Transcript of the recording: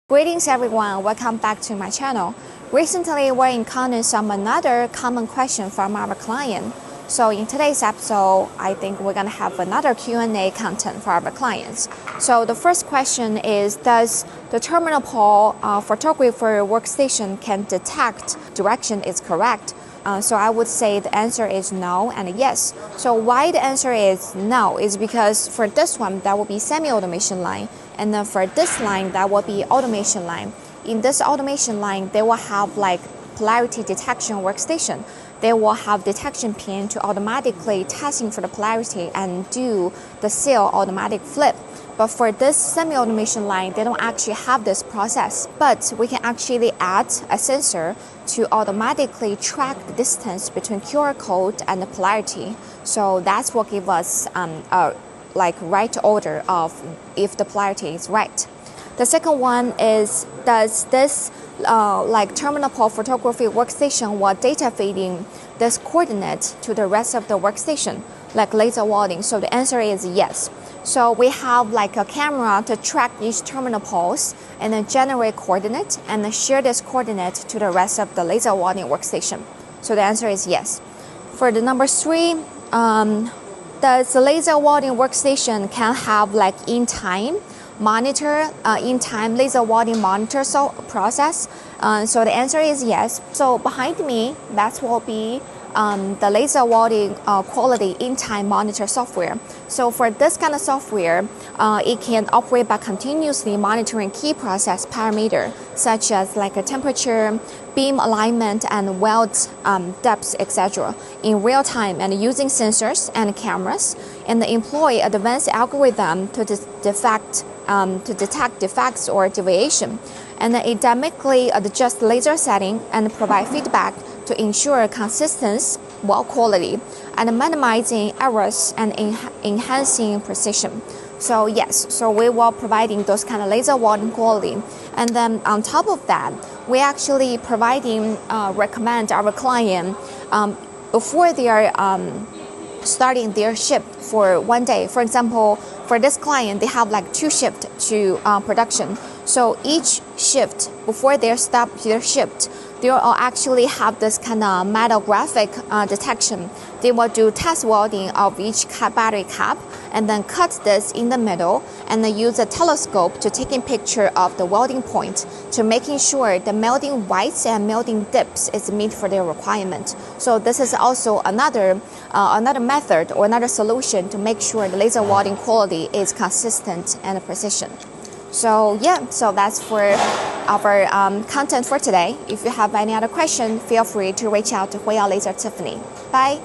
Greetings everyone, welcome back to my channel. Recently, we encountered another common question from our client. So in today's episode, I think we're gonna have another Q&A content for our clients. So the first question is, does the terminal pole photographer workstation can detect direction is correct? So I would say the answer is no and yes. So why the answer is no is because for this one, that will be semi-automation line. And then for this line, that will be automation line. In this automation line, they will have like polarity detection workstation. They will have detection pin to automatically testing for the polarity and do the cell automatic flip. But for this semi-automation line, they don't actually have this process. But we can actually add a sensor to automatically track the distance between QR code and the polarity. So that's what gives us a right order of if the polarity is right. The second one is, does this terminal pole photography workstation will data feeding this coordinate to the rest of the workstation, like laser welding? So the answer is yes. So we have like a camera to track each terminal poles and then generate coordinate and then share this coordinate to the rest of the laser welding workstation. So the answer is yes. For the number 3, does the laser welding workstation can have like in-time monitor, in-time laser welding monitor process? So the answer is yes. So behind me, that will be the laser welding quality in-time monitor software. So for this kind of software, it can operate by continuously monitoring key process parameter such as like a temperature, beam alignment, and weld depth, etc. in real time and using sensors and cameras, and employ advanced algorithm to detect defects or deviation, and it dynamically adjust laser setting and provide feedback to ensure consistent weld quality and minimizing errors and enhancing precision. So yes, so we were providing those kind of laser welding quality, and then on top of that, we actually recommend our client before they are starting their shift for one day. For example, for this client, they have like 2 shifts to production. So each shift, before they stop their shift, they will actually have this kind of metal graphic detection. They will do test welding of each battery cap and then cut this in the middle and then use a telescope to taking picture of the welding point to making sure the melting whites and melting dips is meet for their requirement. So this is also another method or another solution to make sure the laser welding quality is consistent and precision. So yeah, so that's for our content for today. If you have any other question, feel free to reach out to Huiyaolaser Tiffany. Bye.